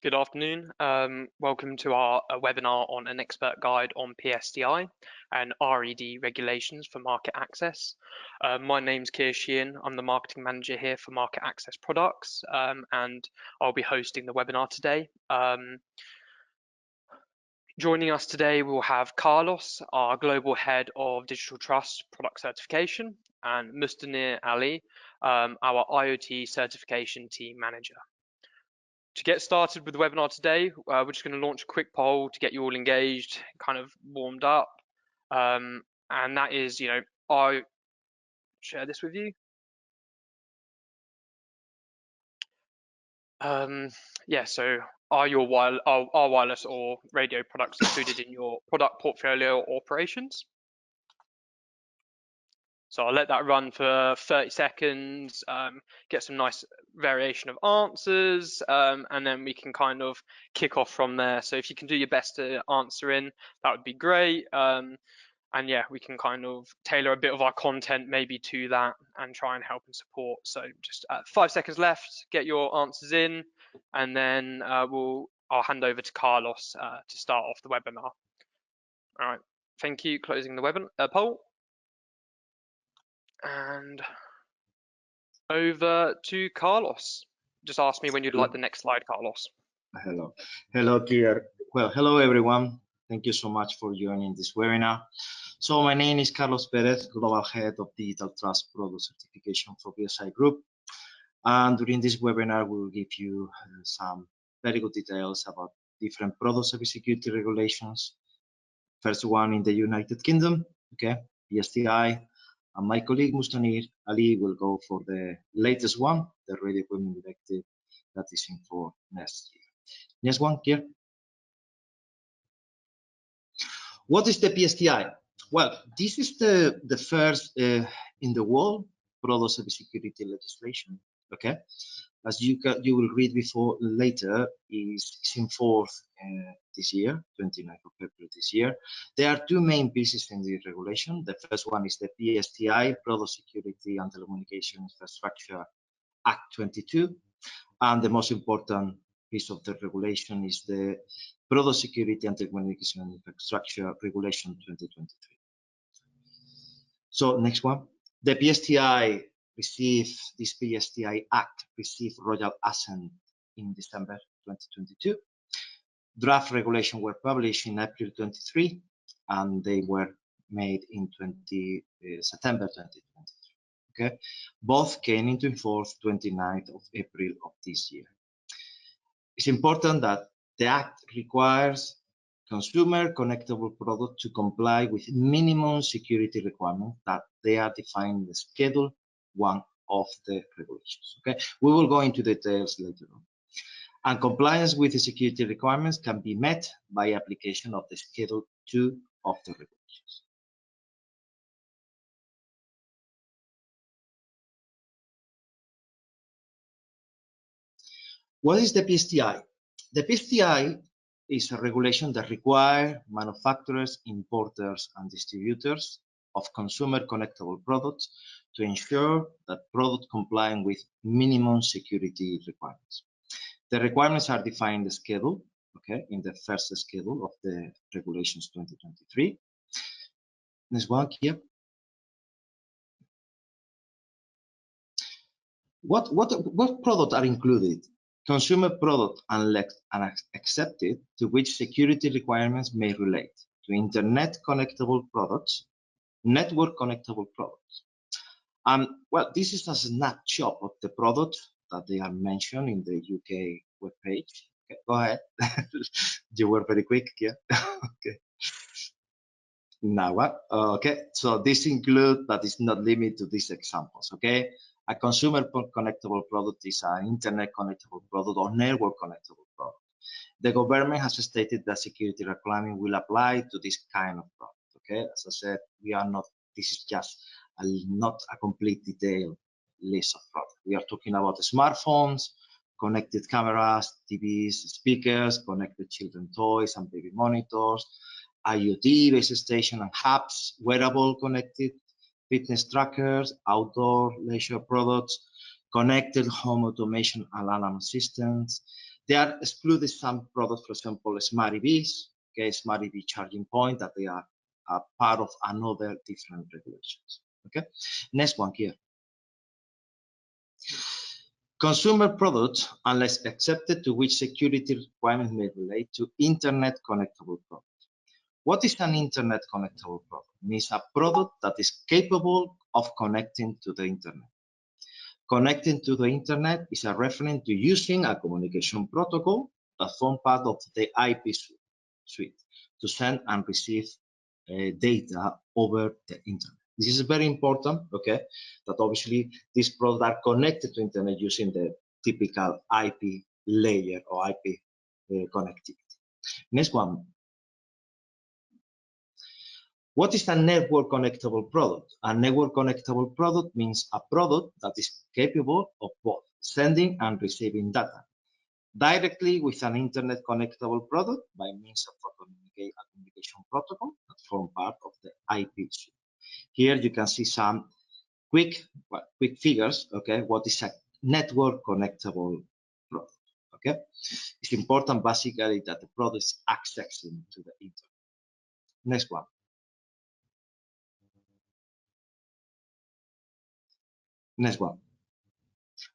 Good afternoon. Welcome to our webinar on an expert guide on PSTI and RED regulations for market access. My name's Keir Sheehan. I'm the marketing manager here for Market Access Products, and I'll be hosting the webinar today. Joining us today, we'll have Carlos, our Global Head of Digital Trust Product Certification, and Mustanir Ali, our IoT Certification Team Manager. To get started with the webinar today, we're just going to launch a quick poll to get you all engaged, kind of warmed up. And that is, I'll share this with you. So are our wireless or radio products included in your product portfolio or operations? So I'll let that run for 30 seconds, get some nice variation of answers, and then we can kind of kick off from there. So if you can do your best to answer in, that would be great. And yeah, we can kind of tailor a bit of our content maybe to that and try and help and support. So just 5 seconds left, get your answers in, and then I'll hand over to Carlos to start off the webinar. All right, thank you. Closing the webinar poll. And over to Carlos. Just ask me when you'd like the next slide, Carlos. Hello, Keir. Well, hello, everyone. Thank you so much for joining this webinar. So my name is Carlos Perez, Global Head of Digital Trust Product Certification for PSI Group. And during this webinar, we will give you some very good details about different product cybersecurity regulations. First one in the United Kingdom, okay, PSTI. And my colleague Mustanir Ali will go for the latest one, the Radio Equipment Directive, that is in for next year. Next one, here. What is the PSTI? Well, this is the first in the world product cybersecurity legislation. Okay, as you will read later, is in force this year, 29th of February this year. There are two main pieces in the regulation. The first one is the PSTI, Product Security and Telecommunication Infrastructure Act 22, and the most important piece of the regulation is the Product Security and Telecommunication Infrastructure Regulation 2023. So next one, the PSTI this PSTI Act received royal assent in December 2022. Draft regulations were published in April 23, and they were made in September 2023. Okay, both came into force 29th of April of this year. It's important that the Act requires consumer connectable products to comply with minimum security requirements that they are defined in the Schedule 1 of the regulations. Okay, we will go into details later on. And compliance with the security requirements can be met by application of the Schedule 2 of the regulations. What is the PSTI? The PSTI is a regulation that requires manufacturers, importers, and distributors of consumer connectable products to ensure that products comply with minimum security requirements. The requirements are defined in the schedule, okay, in the first schedule of the regulations 2023. Next one here. What products are included? Consumer products and accepted to which security requirements may relate to internet connectable products, network connectable products. Well, this is a snapshot of the products that they are mentioned in the UK webpage. Okay, go ahead. You were very quick, yeah. Okay. Now what? Okay, so this includes, but it's not limited to these examples. Okay, a consumer connectable product is an internet connectable product or network connectable product. The government has stated that security requirement will apply to this kind of product. Okay, as I said, we are not. This is just not a complete detailed list of products. We are talking about smartphones, connected cameras, TVs, speakers, connected children toys and baby monitors, IoT base station and hubs, wearable connected fitness trackers, outdoor leisure products, connected home automation alarm systems, They are excluded some products, for example, smart EVs, okay, smart EV charging point, that they are part of another different regulations. Okay, next one here. Consumer products, unless accepted, to which security requirements may relate to internet connectable products. What is an internet connectable product? It means a product that is capable of connecting to the internet. Connecting to the internet is a reference to using a communication protocol that forms part of the IP suite to send and receive data over the internet. This is very important, okay, that obviously these products are connected to internet using the typical IP layer or IP connectivity. Next one. What is a network connectable product? A network connectable product means a product that is capable of both sending and receiving data directly with an internet connectable product by means of a communication protocol that form part of the IP suite. Here you can see some quick figures, okay, what is a network connectable product, okay? It's important basically that the product is accessing to the internet. Next one. Next one.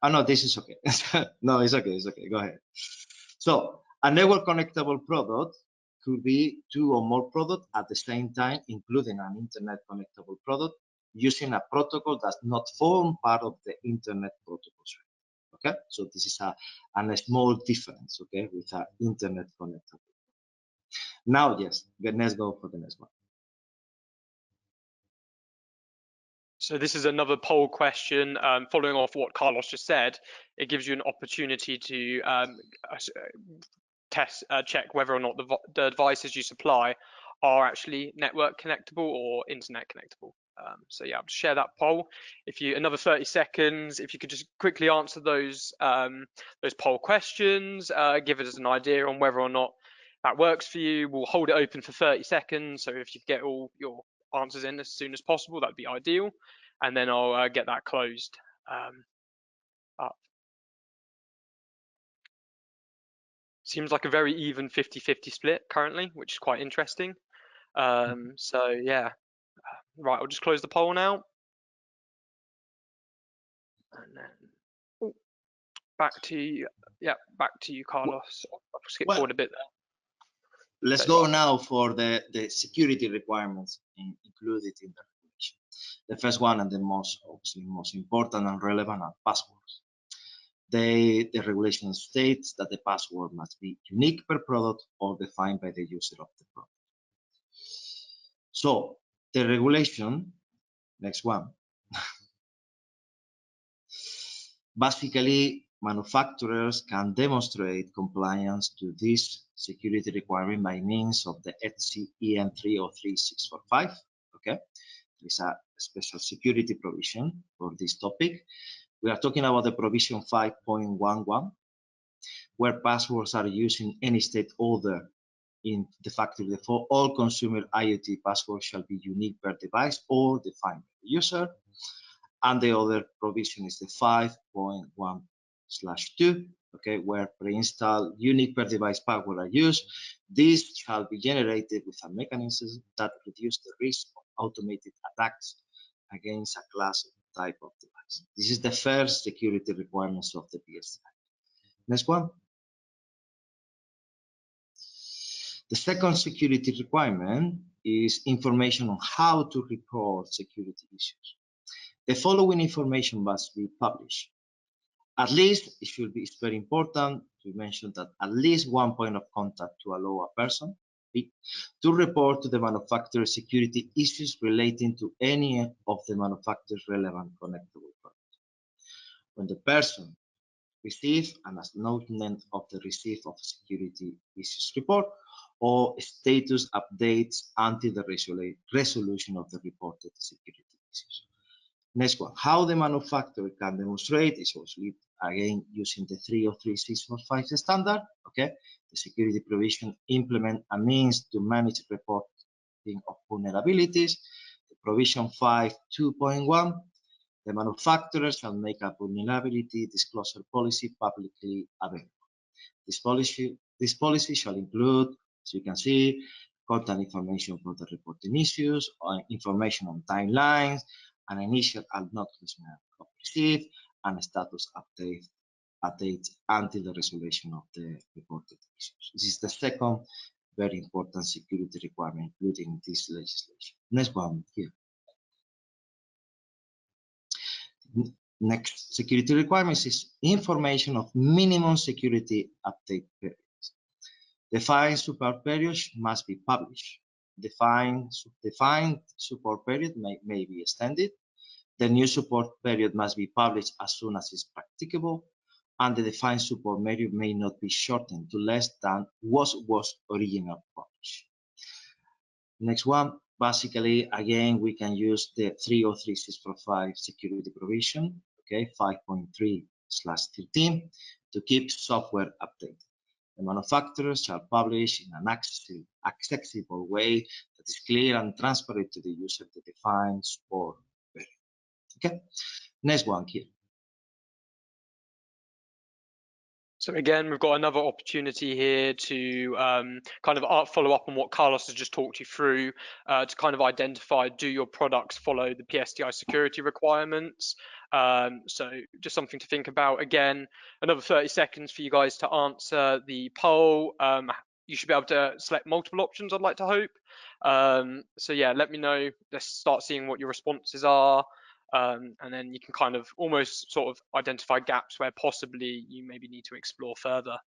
Oh, no, this is okay. No, it's okay, it's okay, go ahead. So a network connectable product could be two or more products at the same time, including an internet connectable product using a protocol that does not form part of the internet protocol suite. Okay, so this is a small difference, okay, with an internet connectable. Now, yes, let's go for the next one. So this is another poll question. Following off what Carlos just said, it gives you an opportunity to check whether or not the devices you supply are actually network connectable or internet connectable. So yeah, I'll share that poll. If you another 30 seconds, if you could just quickly answer those poll questions, give us an idea on whether or not that works for you. We'll hold it open for 30 seconds. So if you get all your answers in as soon as possible, that'd be ideal, and then I'll get that closed up. Seems like a very even 50-50 split currently, which is quite interesting. So yeah, right, I'll just close the poll now, and then back to you, Carlos. I'll skip forward a bit there. Let's go now for the security requirements included in the regulation. The first one and the most important and relevant are passwords. The regulation states that the password must be unique per product or defined by the user of the product. So the regulation, next one, basically manufacturers can demonstrate compliance to this security requirement by means of the ETSI EN 303-645. Okay, there's a special security provision for this topic. We are talking about the provision 5.11, where passwords are used in any state other in the factory. Therefore, all consumer IoT passwords shall be unique per device or defined by the user. And the other provision is the 5.1/2, okay, where pre-installed unique per device passwords are used. These shall be generated with a mechanism that reduces the risk of automated attacks against a class type of device. This is the first security requirements of the PSTI. Next one. The second security requirement is information on how to report security issues. The following information must be published. At least, it's very important to mention that at least one point of contact to allow a person to report to the manufacturer security issues relating to any of the manufacturer's relevant connectable products. When the person receives an acknowledgement of the receipt of security issues report or status updates until the resolution of the reported security issues. Next one, how the manufacturer can demonstrate is also again using the 303-645 standard. Okay, the security provision implement a means to manage reporting of vulnerabilities. The provision 5.2.1, the manufacturer shall make a vulnerability disclosure policy publicly available. This policy shall include, as you can see, contact information for the reporting issues, information on timelines, an initial acknowledgement of receipt, and a status update until the resolution of the reported issues. This is the second very important security requirement included in this legislation. Next one here. Next security requirements is information of minimum security update periods. Defined support periods must be published. Defined support period may be extended. The new support period must be published as soon as is practicable, and the defined support period may not be shortened to less than was originally published. Next one, basically, again, we can use the 303.645 security provision, okay, 5.3/13, to keep software updated. The manufacturers shall publish in an accessible way that is clear and transparent to the user the defined support period. Okay, next one here. So again, we've got another opportunity here to kind of follow up on what Carlos has just talked you through, to kind of identify, do your products follow the PSTI security requirements? So just something to think about. Again, another 30 seconds for you guys to answer the poll. You should be able to select multiple options, I'd like to hope. So yeah, let me know. Let's start seeing what your responses are. And then you can kind of almost sort of identify gaps where possibly you maybe need to explore further.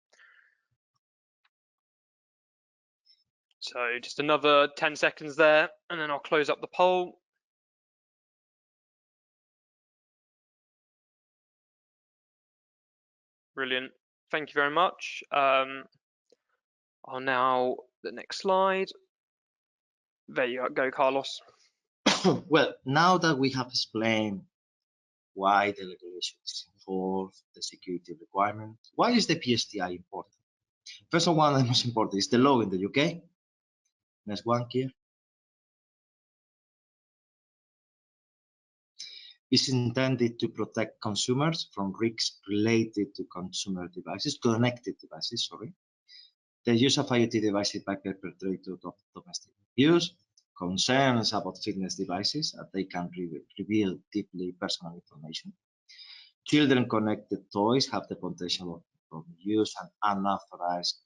So just another 10 seconds there, and then I'll close up the poll. Brilliant. Thank you very much. I'll now, the next slide. There you go, Carlos. Well, now that we have explained why the regulation is involved, the security requirement, why is the PSTI important? First of all, the most important is the law in the UK. Next one here. It's intended to protect consumers from risks related to consumer devices, connected devices, sorry. The use of IoT devices by perpetrators of domestic abuse, concerns about fitness devices that they can reveal deeply personal information. Children connected toys have the potential of use and unauthorized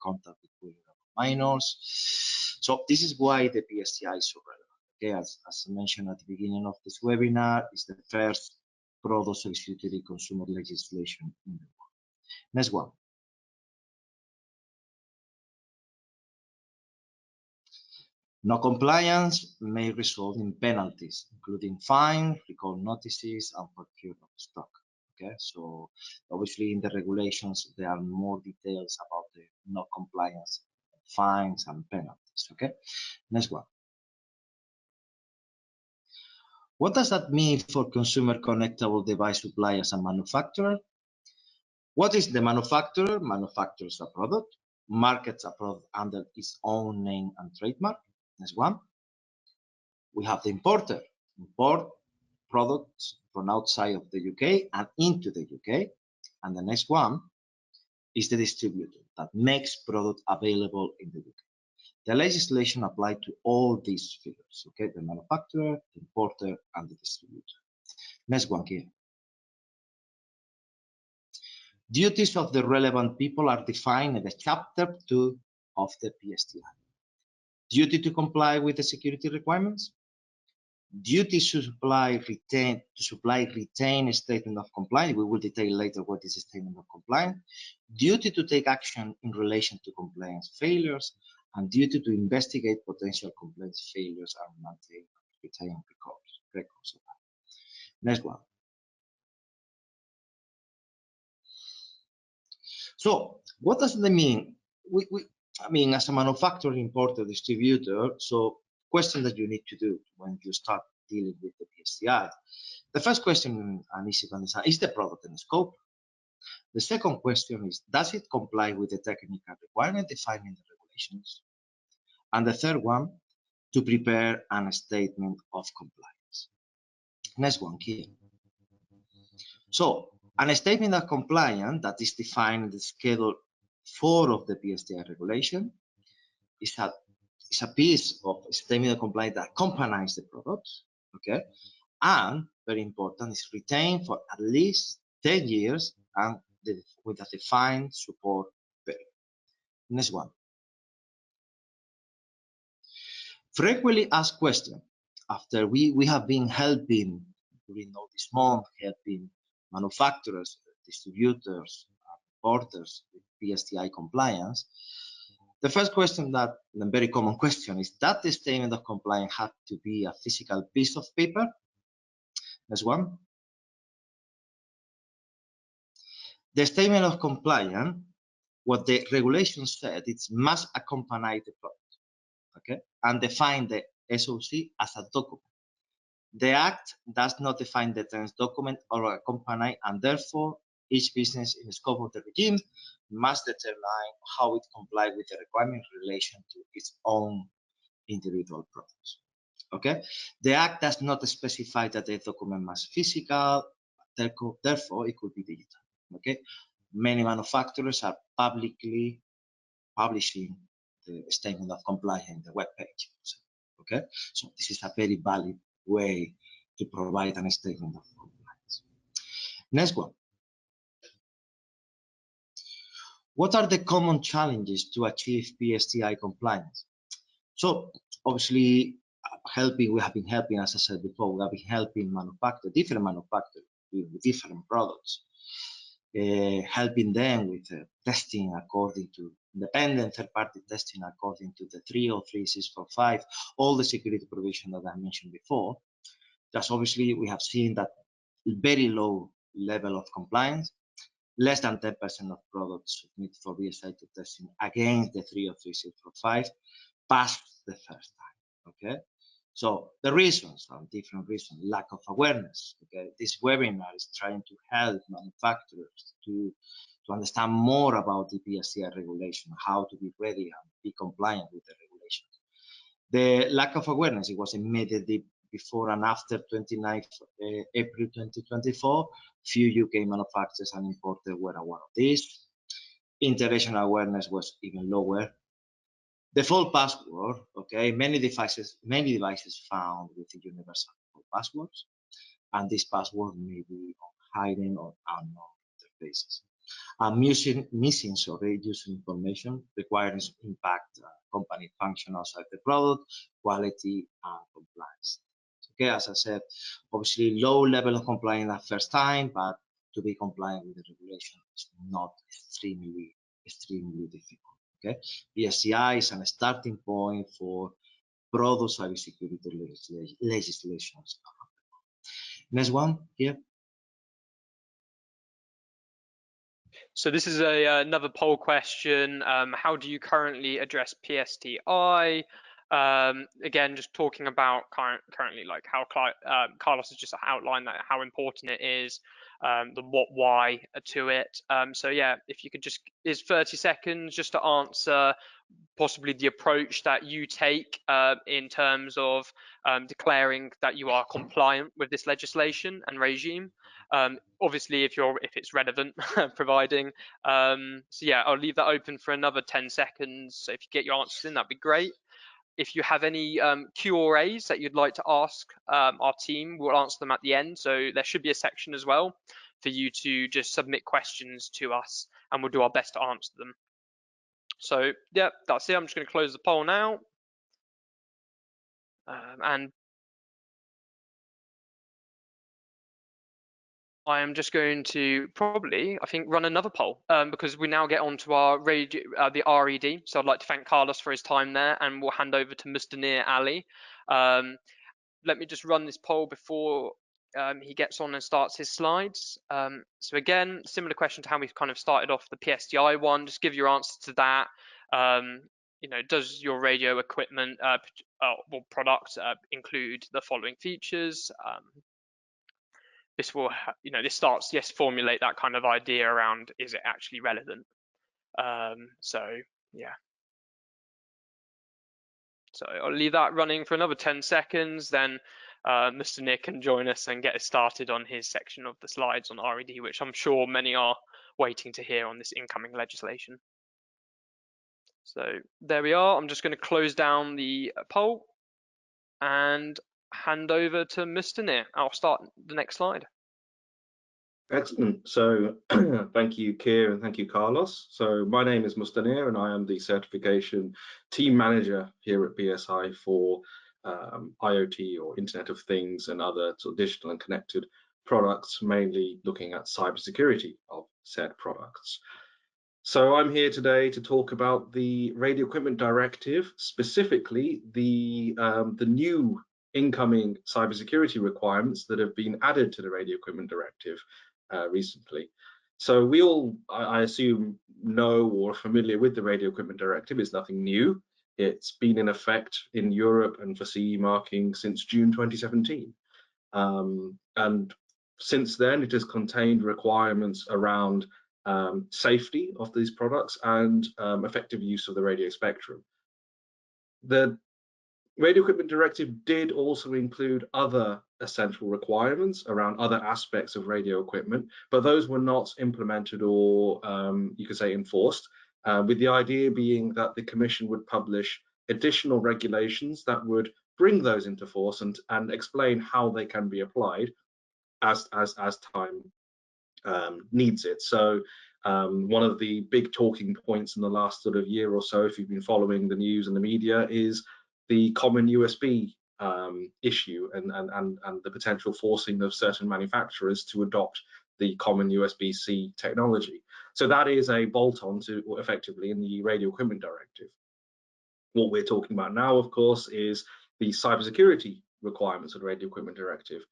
contact with minors. So this is why the PSTI is so relevant. Okay, as I mentioned at the beginning of this webinar, it's the first product security consumer legislation in the world. Next one. No compliance may result in penalties, including fine, recall notices, and forfeit of stock. Okay, so obviously in the regulations there are more details about the no compliance, fines, and penalties. Okay, next one. What does that mean for consumer connectable device suppliers and manufacturers? What is the manufacturer? Manufactures a product, markets a product under its own name and trademark. Next one. We have the importer, import products from outside of the UK and into the UK. And the next one is the distributor that makes product available in the UK. The legislation applies to all these figures, okay? The manufacturer, the importer, and the distributor. Next one here. Duties of the relevant people are defined in the chapter 2 of the PSTI. Duty to comply with the security requirements. Duty to supply, retain a statement of compliance. We will detail later what is a statement of compliance. Duty to take action in relation to compliance failures, and duty to investigate potential compliance failures and retain records of that. Next one. So what does that mean? I mean, as a manufacturer, importer, distributor, so question that you need to do when you start dealing with the PSTI. The first question, and easy to understand, is the product in scope? The second question is, does it comply with the technical requirement defined in the regulations? And the third one, to prepare a statement of compliance. Next one here. So And a statement of compliance that is defined in the Schedule 4 of the PSTI regulation is a piece of statement of compliance that accompanies the product, okay? And very important, is retained for at least 10 years and with a defined support period. Next one. Frequently asked question. After we have been helping during all this month, helping manufacturers, distributors, importers with PSTI compliance, the first question, that the very common question, is that the statement of compliance have to be a physical piece of paper? Next one. The statement of compliance, what the regulation said, it must accompany the product, okay, and define the SOC as a document. The Act does not define the terms document or accompany, and therefore each business in the scope of the regime must determine how it complies with the requirement in relation to its own individual products. Okay, the Act does not specify that the document must be physical, therefore it could be digital. Okay, many manufacturers are publicly publishing the statement of compliance in the web page. Okay, so this is a very valid way to provide a statement of compliance. Next one. What are the common challenges to achieve PSTI compliance? So obviously, we have been helping, as I said before, we have been helping different manufacturers with different products, helping them with testing according to independent third-party testing according to the 303645, all the security provision that I mentioned before. Just obviously, we have seen that very low level of compliance, less than 10% of products submitted for BSI testing against the 303645 passed the first time, okay? So the reasons are different reasons, lack of awareness, okay? This webinar is trying to help manufacturers to understand more about the PSTI regulation, how to be ready and be compliant with the regulation. The lack of awareness, it was immediately before and after 29th April 2024, few UK manufacturers and importers were aware of this. International awareness was even lower. Default password, okay, many devices found with the universal default passwords, and this password may be hidden or unknown interfaces. Missing user information requiring impact company function outside the product, quality, and compliance. Okay, as I said, obviously low level of compliance at first time, but to be compliant with the regulation is not extremely difficult. Okay, PSTI is a starting point for product cybersecurity legislations. Next one here. So this is another poll question. How do you currently address PSTI? Again, just talking about currently, like how Carlos has just outlined that how important it is, the what, why to it. So yeah, if you could just, is 30 seconds just to answer possibly the approach that you take in terms of declaring that you are compliant with this legislation and regime. Obviously, if it's relevant, providing. So yeah, I'll leave that open for another 10 seconds. So if you get your answers in, that'd be great. If you have any Q&As that you'd like to ask our team, we'll answer them at the end. So there should be a section as well for you to just submit questions to us, and we'll do our best to answer them. So yeah, that's it. I'm just going to close the poll now. And I am just going to probably, I think, run another poll because we now get onto our the RED. So I'd like to thank Carlos for his time there, and we'll hand over to Mr. Ali. Let me just run this poll before he gets on and starts his slides. So again, similar question to how we've kind of started off the PSTI one. Just give your answer to that. You know, does your radio equipment or product include the following features? This will, you know, this starts, yes, formulate that kind of idea around, is it actually relevant? So yeah. So I'll leave that running for another 10 seconds. Then Mr. Nick can join us and get us started on his section of the slides on RED, which I'm sure many are waiting to hear on this incoming legislation. So there we are. I'm just going to close down the poll and hand over to Mr. Nick. I'll start the next slide. Excellent. So thank you, Keir, and thank you, Carlos. So my name is Mustanir, and I am the certification team manager here at BSI for IoT or Internet of Things and other sort of digital and connected products, mainly looking at cybersecurity of said products. So I'm here today to talk about the Radio Equipment Directive, specifically the new incoming cybersecurity requirements that have been added to the Radio Equipment Directive recently. So we all, I assume, know or are familiar with the Radio Equipment Directive. It's nothing new. It's been in effect in Europe and for CE marking since June 2017. And since then, it has contained requirements around safety of these products and effective use of the radio spectrum. The Radio Equipment Directive did also include other essential requirements around other aspects of radio equipment, but those were not implemented or you could say enforced, with the idea being that the Commission would publish additional regulations that would bring those into force and explain how they can be applied as time needs it. So one of the big talking points in the last sort of year or so, if you've been following the news and the media, is the common USB issue and the potential forcing of certain manufacturers to adopt the common USB-C technology. So that is a bolt-on to effectively in the Radio Equipment Directive. What we're talking about now, of course, is the cybersecurity requirements of the Radio Equipment Directive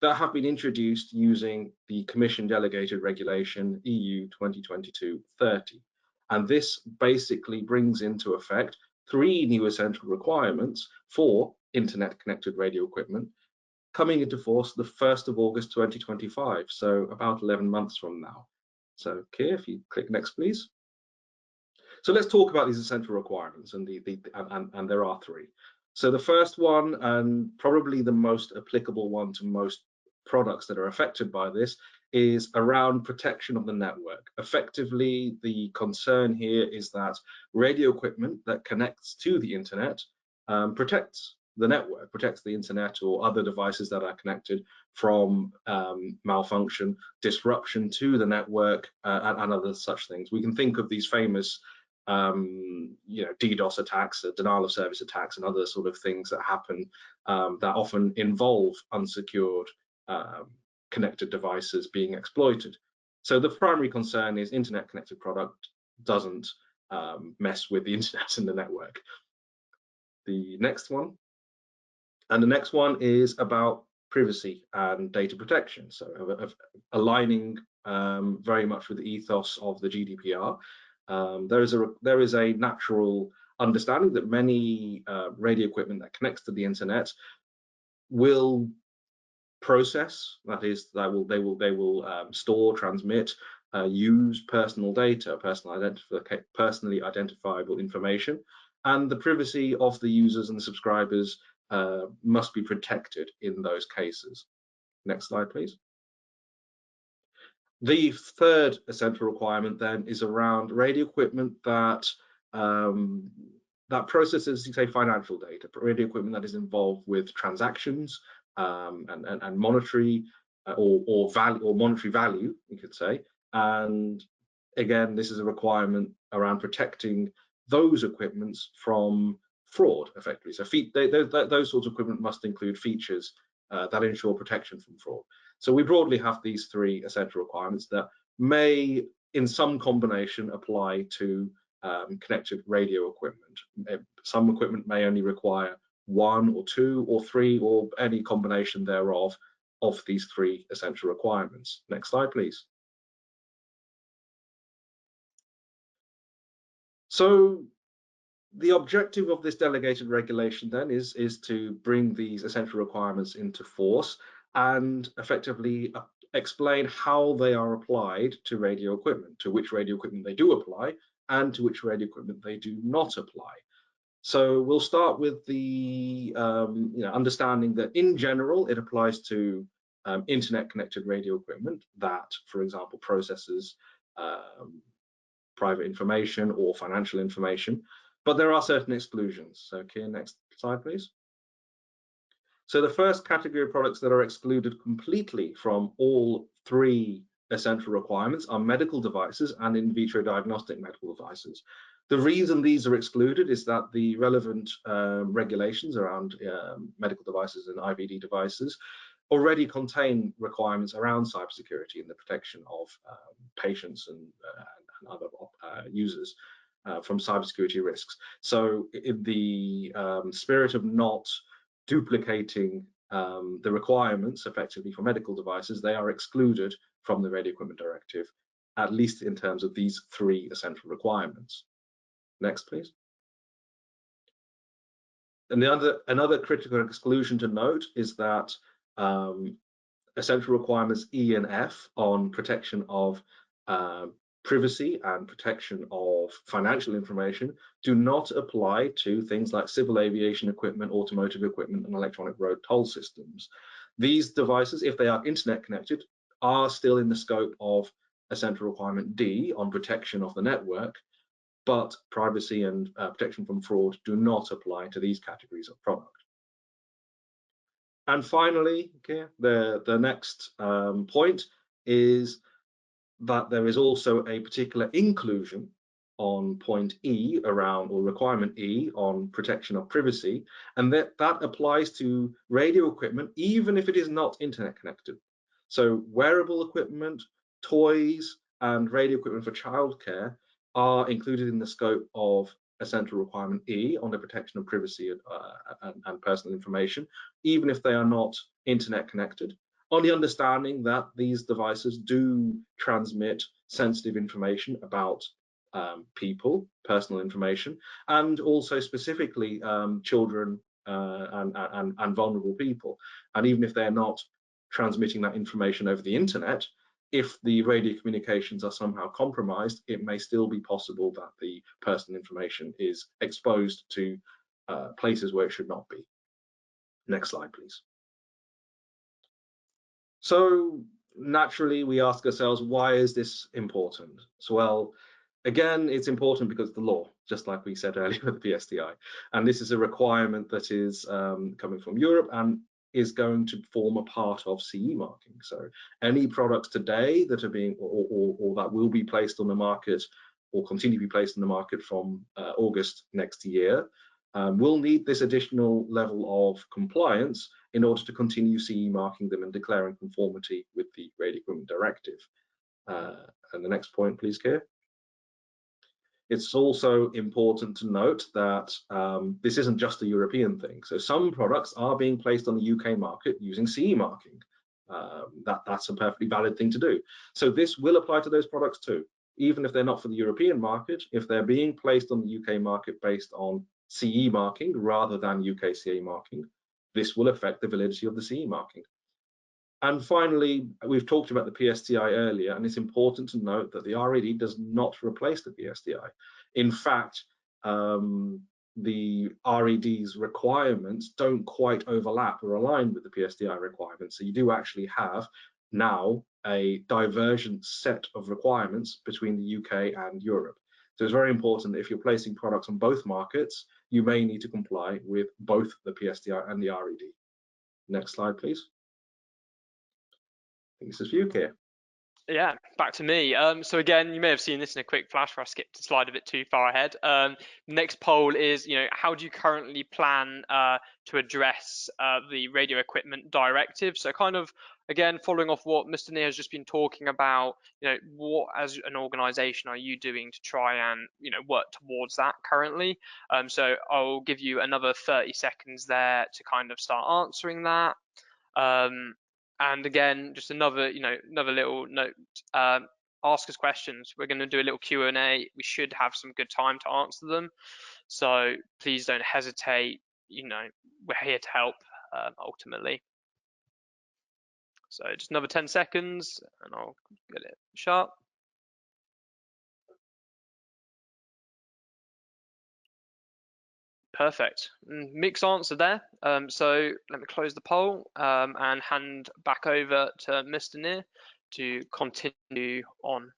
that have been introduced using the Commission Delegated Regulation EU 2022-30. And this basically brings into effect 3 new essential requirements for internet connected radio equipment coming into force the 1st of August 2025, so about 11 months from now. So Keir, if you click next, please. So let's talk about these essential requirements, and there are 3. So the first one, and probably the most applicable one to most products that are affected by this, is around protection of the network. Effectively, the concern here is that radio equipment that connects to the internet protects the network, protects the internet or other devices that are connected from malfunction, disruption to the network, and other such things. We can think of these famous DDoS attacks, denial of service attacks, and other sort of things that happen that often involve unsecured connected devices being exploited. So the primary concern is internet connected product doesn't mess with the internet and the network. The next one, and the next one is about privacy and data protection. So of aligning very much with the ethos of the GDPR. There is a natural understanding that many radio equipment that connects to the internet will process, that is, they will store, transmit, use personal data, personally identifiable information, and the privacy of the users and the subscribers must be protected in those cases. Next slide, please. The third essential requirement then is around radio equipment that processes, say, financial data, radio equipment that is involved with transactions and monetary or monetary value, you could say. And again, this is a requirement around protecting those equipments from fraud, effectively. So those sorts of equipment must include features that ensure protection from fraud. So we broadly have these 3 essential requirements that may, in some combination, apply to connected radio equipment. Some equipment may only require 1 or 2 or 3 or any combination thereof of these 3 essential requirements. Next slide, please. So the objective of this delegated regulation then is to bring these essential requirements into force and effectively explain how they are applied to radio equipment, to which radio equipment they do apply and to which radio equipment they do not apply. So we'll start with the understanding that in general it applies to internet connected radio equipment that, for example, processes private information or financial information, but there are certain exclusions. So Keir, next slide, please. So the first category of products that are excluded completely from all three essential requirements are medical devices and in vitro diagnostic medical devices. The reason these are excluded is that the relevant regulations around medical devices and IVD devices already contain requirements around cybersecurity and the protection of patients and other users from cybersecurity risks. So in the spirit of not duplicating the requirements effectively for medical devices, they are excluded from the Radio Equipment Directive, at least in terms of these three essential requirements. Next, please. And another critical exclusion to note is that essential requirements E and F on protection of privacy and protection of financial information do not apply to things like civil aviation equipment, automotive equipment, and electronic road toll systems. These devices, if they are internet connected, are still in the scope of essential requirement D on protection of the network, but privacy and protection from fraud do not apply to these categories of product. And finally, okay, the next point is that there is also a particular inclusion on point E around, or requirement E on protection of privacy, and that applies to radio equipment even if it is not internet connected. So wearable equipment, toys, and radio equipment for childcare are included in the scope of essential requirement E on the protection of privacy and personal information, even if they are not internet connected, on the understanding that these devices do transmit sensitive information about people, personal information, and also specifically children and vulnerable people. And even if they're not transmitting that information over the internet, if the radio communications are somehow compromised, it may still be possible that the personal information is exposed to places where it should not be. Next slide, please. So naturally, we ask ourselves, why is this important? So, well, again, it's important because of the law, just like we said earlier with the PSTI. And this is a requirement that is coming from Europe and is going to form a part of CE marking. So any products today that are being or that will be placed on the market or continue to be placed on the market from August next year will need this additional level of compliance in order to continue CE marking them and declaring conformity with the Radio Equipment Directive. And the next point, please, Keir. It's also important to note that this isn't just a European thing. So some products are being placed on the UK market using CE marking. That's a perfectly valid thing to do. So this will apply to those products too, even if they're not for the European market. If they're being placed on the UK market based on CE marking rather than UK CE marking, this will affect the validity of the CE marking. And finally, we've talked about the PSTI earlier, and it's important to note that the RED does not replace the PSTI. In fact, the RED's requirements don't quite overlap or align with the PSTI requirements. So you do actually have now a divergent set of requirements between the UK and Europe. So it's very important that if you're placing products on both markets, you may need to comply with both the PSTI and the RED. Next slide, please. I think this is for you, Keir. Yeah, back to me. So again, you may have seen this in a quick flash where I skipped a slide a bit too far ahead. Next poll is, how do you currently plan to address the Radio Equipment Directive? So kind of, again, following off what Mr. Neer has just been talking about, what as an organisation are you doing to try and, work towards that currently? So I'll give you another 30 seconds there to kind of start answering that. And again, just another little note, ask us questions. We're going to do a little Q&A. We should have some good time to answer them. So please don't hesitate. We're here to help ultimately. So just another 10 seconds and I'll get it sharp. Perfect. Mixed answer there. So let me close the poll and hand back over to Mr. Neer to continue on.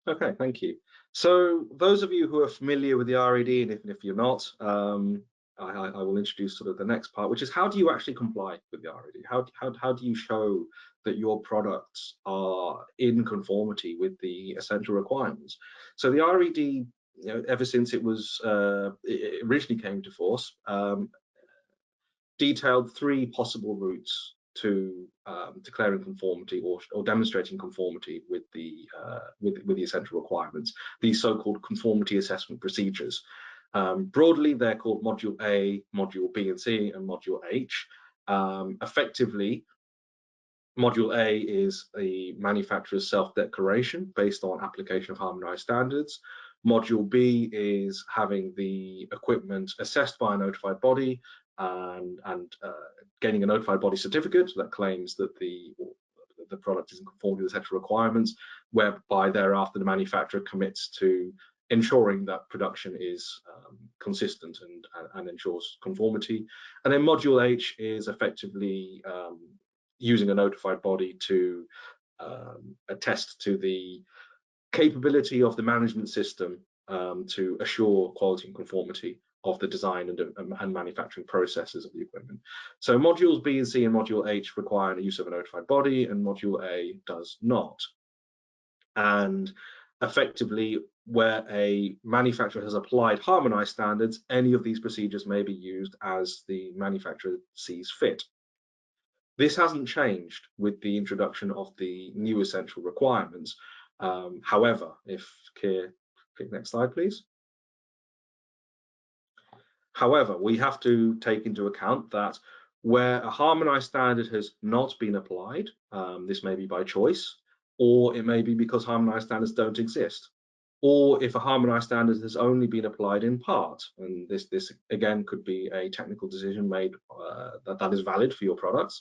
Okay, thank you. So those of you who are familiar with the RED, and even if you're not, I will introduce sort of the next part, which is how do you actually comply with the RED? How do you show that your products are in conformity with the essential requirements? So the RED, you know, ever since it was it originally came to force, detailed 3 possible routes to declaring conformity or demonstrating conformity with the essential requirements, these so-called conformity assessment procedures. Broadly, they're called Module A, Module B and C, and Module H. Effectively, Module A is the manufacturer's self-declaration based on application of harmonized standards. Module B is having the equipment assessed by a notified body and gaining a notified body certificate that claims that the product is in conformity with essential requirements, whereby thereafter the manufacturer commits to ensuring that production is consistent and ensures conformity. And then Module H is effectively using a notified body to attest to the capability of the management system to assure quality and conformity of the design and manufacturing processes of the equipment. So modules B and C and module H require the use of a notified body, and module A does not. And effectively, where a manufacturer has applied harmonized standards, any of these procedures may be used as the manufacturer sees fit. This hasn't changed with the introduction of the new essential requirements. However, if Keir, click next slide, please. However, we have to take into account that where a harmonized standard has not been applied, this may be by choice, or it may be because harmonized standards don't exist, or if a harmonized standard has only been applied in part, and this again could be a technical decision made that is valid for your products,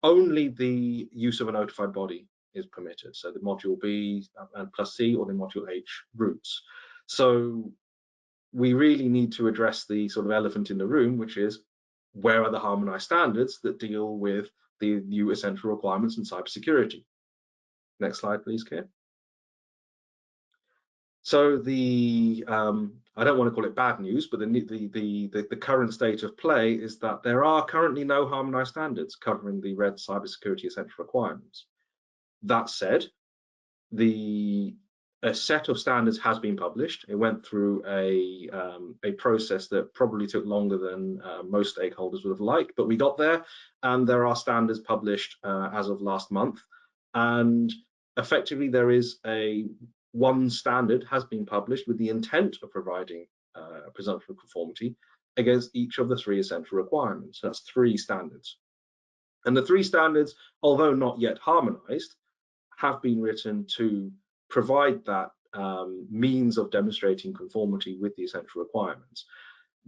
only the use of a notified body is permitted. So the module B and plus C or the module H routes. So we really need to address the sort of elephant in the room, which is where are the harmonized standards that deal with the new essential requirements in cybersecurity? Next slide, please, Keir. So the I don't want to call it bad news, but the current state of play is that there are currently no harmonized standards covering the RED cybersecurity essential requirements. That said, a set of standards has been published. It went through a process that probably took longer than most stakeholders would have liked, but we got there, and there are standards published as of last month. And effectively, there is one standard has been published with the intent of providing a presumption of conformity against each of the 3 essential requirements. That's 3 standards. And the 3 standards, although not yet harmonized, have been written to provide that means of demonstrating conformity with the essential requirements.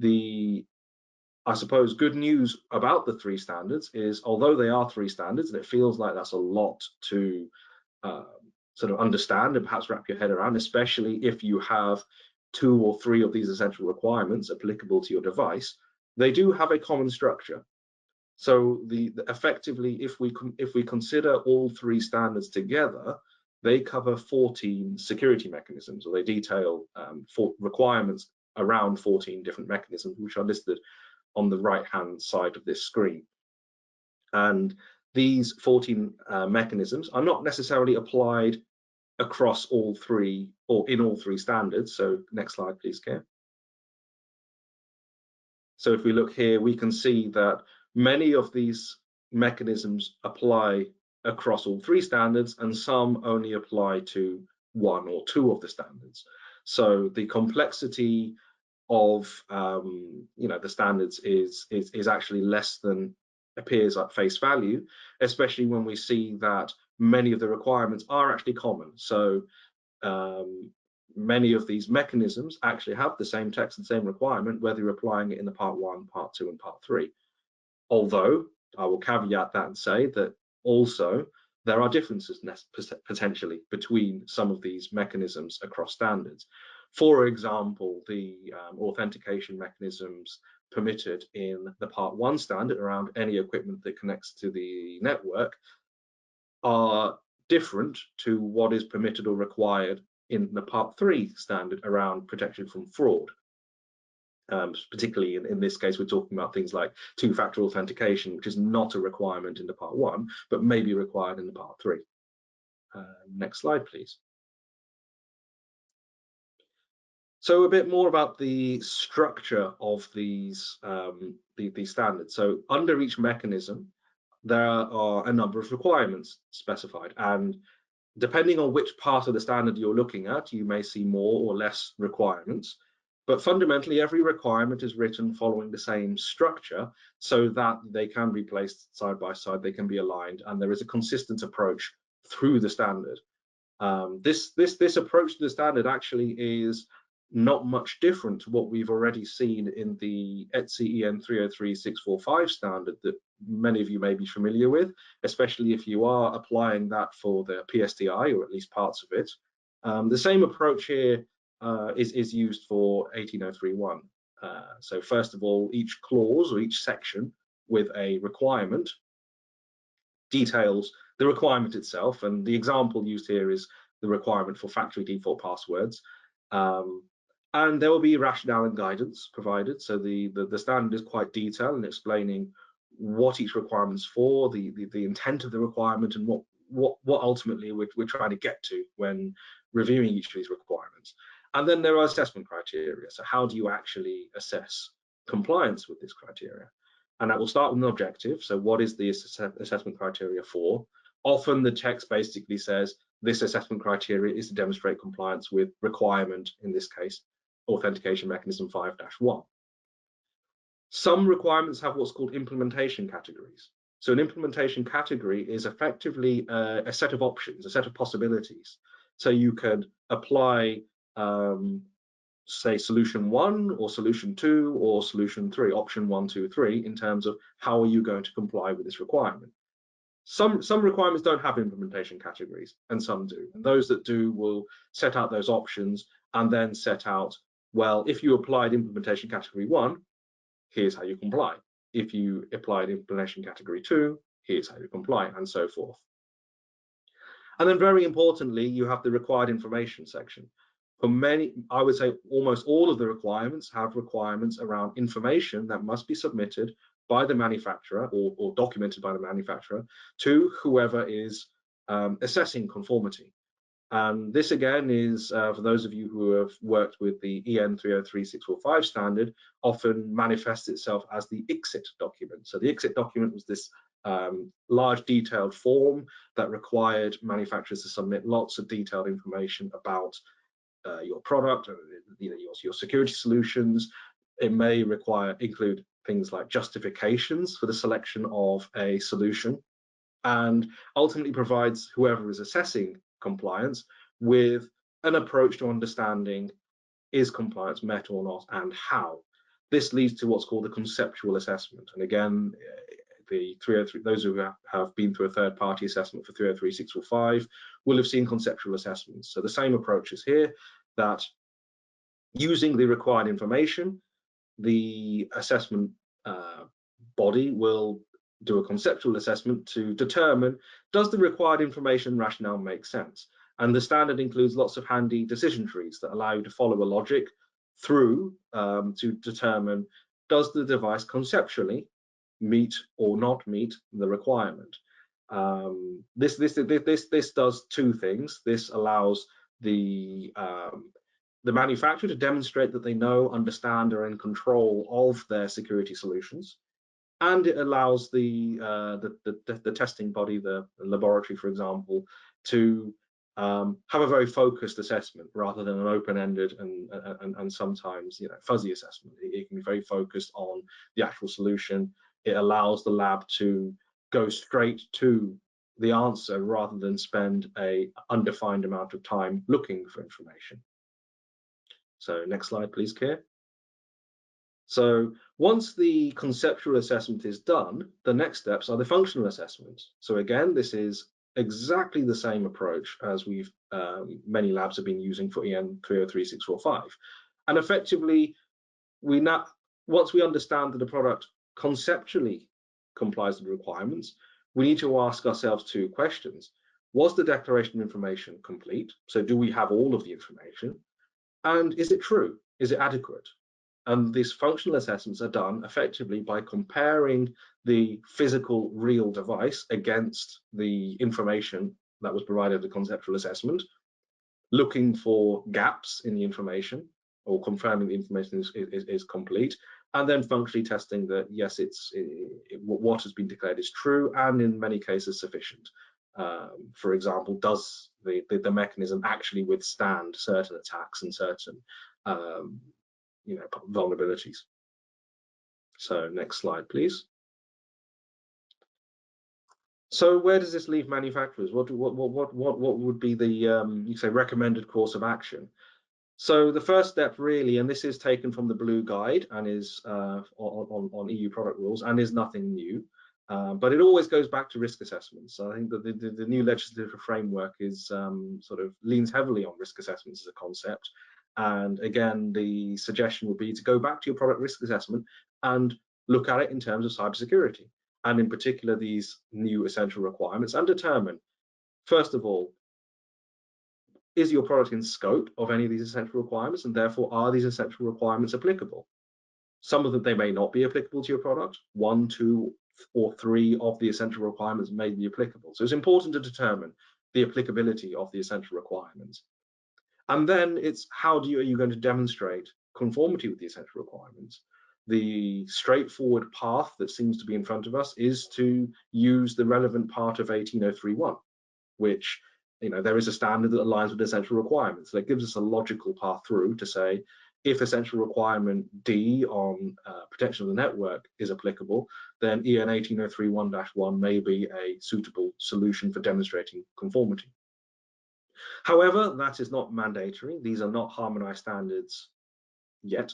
I suppose good news about the 3 standards is, although they are 3 standards, and it feels like that's a lot to sort of understand and perhaps wrap your head around, especially if you have 2 or 3 of these essential requirements applicable to your device, they do have a common structure. So effectively, if we consider all 3 standards together, they cover 14 security mechanisms, or they detail requirements around 14 different mechanisms, which are listed on the right-hand side of this screen. And these 14 mechanisms are not necessarily applied across all 3 or in all 3 standards. So next slide, please, Keir. So if we look here, we can see that many of these mechanisms apply across all 3 standards, and some only apply to 1 or 2 of the standards. So the complexity of the standards is actually less than appears at face value, especially when we see that many of the requirements are actually common. So many of these mechanisms actually have the same text and same requirement, whether you're applying it in the part 1, part 2, and part 3. Although I will caveat that and say that also there are differences potentially between some of these mechanisms across standards. For example, the authentication mechanisms permitted in the Part 1 standard around any equipment that connects to the network are different to what is permitted or required in the Part 3 standard around protection from fraud. Particularly in this case, we're talking about things like two-factor authentication, which is not a requirement in the Part 1, but may be required in the Part 3. Next slide, please. So a bit more about the structure of these standards. So under each mechanism, there are a number of requirements specified, and depending on which part of the standard you're looking at, you may see more or less requirements. But fundamentally, every requirement is written following the same structure so that they can be placed side by side, they can be aligned, and there is a consistent approach through the standard. This approach to the standard actually is not much different to what we've already seen in the ETSI EN 303-645 standard that many of you may be familiar with, especially if you are applying that for the PSTI, or at least parts of it. The same approach here is used for 18031. So first of all, each clause or each section with a requirement details the requirement itself, and the example used here is the requirement for factory default passwords. And there will be rationale and guidance provided. So the standard is quite detailed in explaining what each requirement is for, the intent of the requirement, and what ultimately we're trying to get to when reviewing each of these requirements. And then there are assessment criteria. So how do you actually assess compliance with this criteria? And that will start with an objective. So what is the assessment criteria for? Often the text basically says this assessment criteria is to demonstrate compliance with requirement, in this case, authentication mechanism 5-1. Some requirements have what's called implementation categories. So an implementation category is effectively a set of options, a set of possibilities. So you could apply, say, solution 1 or solution 2 or solution 3, option 1, 2, 3, in terms of how are you going to comply with this requirement. Some requirements don't have implementation categories, and some do. And those that do will set out those options and then set out, well, if you applied implementation category 1, here's how you comply. If you applied implementation category 2, here's how you comply, and so forth. And then very importantly, you have the required information section. For many, I would say almost all of the requirements have requirements around information that must be submitted by the manufacturer or documented by the manufacturer to whoever is assessing conformity. And this again is, for those of you who have worked with the EN 303-645 standard, often manifests itself as the ICSIT document. So the ICSIT document was this large detailed form that required manufacturers to submit lots of detailed information about your product, your security solutions. It may include things like justifications for the selection of a solution, and ultimately provides whoever is assessing compliance with an approach to understanding, is compliance met or not, and how. This leads to what's called the conceptual assessment. And again, the 303, those who have been through a third-party assessment for 303-645 will have seen conceptual assessments. So the same approach is here, that using the required information, the assessment body will do a conceptual assessment to determine, does the required information rationale make sense? And the standard includes lots of handy decision trees that allow you to follow a logic through to determine, does the device conceptually meet or not meet the requirement? This does two things. This allows the manufacturer to demonstrate that they know, understand, are in control of their security solutions, and it allows the testing body, the laboratory, for example, to have a very focused assessment rather than an open-ended and sometimes fuzzy assessment. It can be very focused on the actual solution. It allows the lab to go straight to the answer rather than spend an undefined amount of time looking for information. So next slide, please, Keir. So once the conceptual assessment is done, the next steps are the functional assessments. So again, this is exactly the same approach as many labs have been using for EN 303645. And effectively, once we understand that the product conceptually complies with the requirements, we need to ask ourselves two questions. Was the declaration of information complete? So do we have all of the information? And is it true? Is it adequate? And these functional assessments are done effectively by comparing the physical real device against the information that was provided at the conceptual assessment, looking for gaps in the information or confirming the information is complete, and then functionally testing that yes, what has been declared is true and in many cases sufficient. For example, does the mechanism actually withstand certain attacks and certain vulnerabilities? So next slide, please. So where does this leave manufacturers? What would be the you say recommended course of action? So the first step really, and this is taken from the Blue Guide and is on EU product rules and is nothing new, but it always goes back to risk assessments. So I think that the new legislative framework is sort of leans heavily on risk assessments as a concept. And again, the suggestion would be to go back to your product risk assessment and look at it in terms of cybersecurity, and in particular these new essential requirements, and determine, first of all, is your product in scope of any of these essential requirements, and therefore are these essential requirements applicable? Some of them, they may not be applicable to your product. 1, 2, or 3 of the essential requirements may be applicable. So it's important to determine the applicability of the essential requirements. And then it's are you going to demonstrate conformity with the essential requirements? The straightforward path that seems to be in front of us is to use the relevant part of 18031, which there is a standard that aligns with essential requirements. So that gives us a logical path through to say, if essential requirement D on protection of the network is applicable, then EN 18031-1 may be a suitable solution for demonstrating conformity. However, that is not mandatory. These are not harmonized standards yet.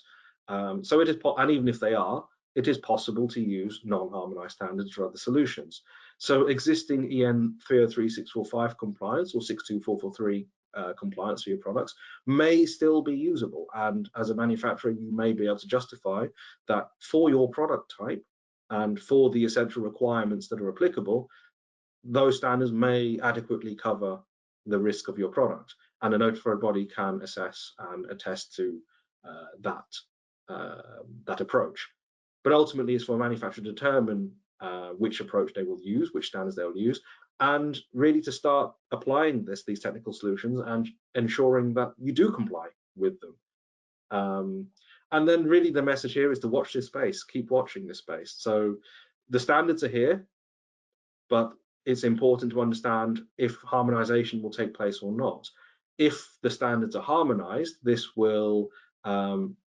So it is, and even if they are, it is possible to use non-harmonized standards for other solutions. So existing EN 303645 compliance or 62443 compliance for your products may still be usable. And as a manufacturer, you may be able to justify that for your product type and for the essential requirements that are applicable, those standards may adequately cover the risk of your product. And a notified body can assess and attest to that approach. But ultimately, it's for a manufacturer to determine which approach they will use, which standards they will use, and really to start applying these technical solutions and ensuring that you do comply with them. And then really the message here is to watch this space, keep watching this space. So the standards are here, but it's important to understand if harmonization will take place or not. If the standards are harmonized, this will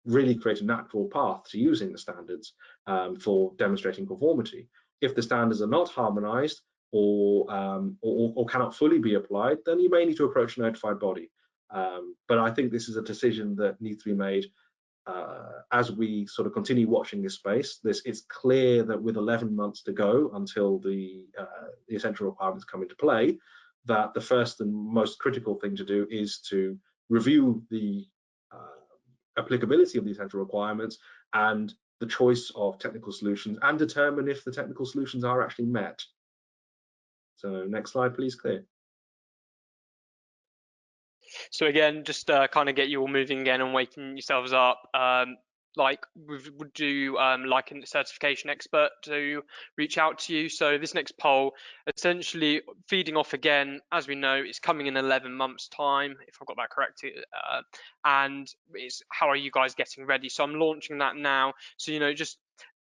really create a natural path to using the standards for demonstrating conformity. If the standards are not harmonized or cannot fully be applied, then you may need to approach a notified body. But I think this is a decision that needs to be made as we sort of continue watching this space. It's clear that with 11 months to go until the essential requirements come into play, that the first and most critical thing to do is to review the applicability of the essential requirements and the choice of technical solutions, and determine if the technical solutions are actually met. So next slide, please, Claire. So again, just kind of get you all moving again and waking yourselves up. Like we would do like a certification expert to reach out to you. So this next poll, essentially feeding off again, as we know, it's coming in 11 months time, if I've got that correct, and it's how are you guys getting ready? So I'm launching that now. So just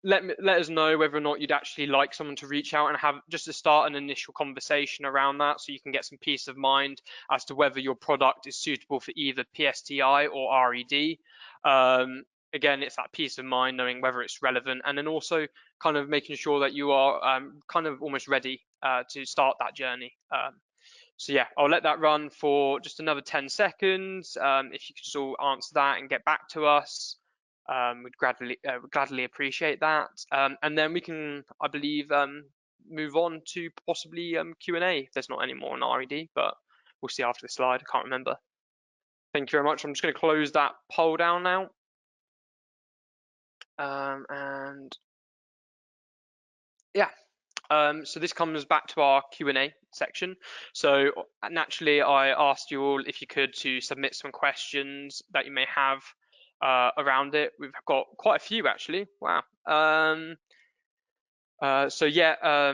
let us know whether or not you'd actually like someone to reach out and have just to start an initial conversation around that, so you can get some peace of mind as to whether your product is suitable for either PSTI or RED. Again, it's that peace of mind knowing whether it's relevant, and then also kind of making sure that you are kind of almost ready to start that journey. So yeah, I'll let that run for just another 10 seconds. If you could just all answer that and get back to us, we'd gladly appreciate that. And then we can, I believe, move on to possibly Q&A if there's not any more on RED, but we'll see after the slide. I can't remember. Thank you very much. I'm just going to close that poll down now. And yeah, so this comes back to our Q&A section. So naturally, I asked you all if you could to submit some questions that you may have around it. We've got quite a few actually. Wow. So yeah,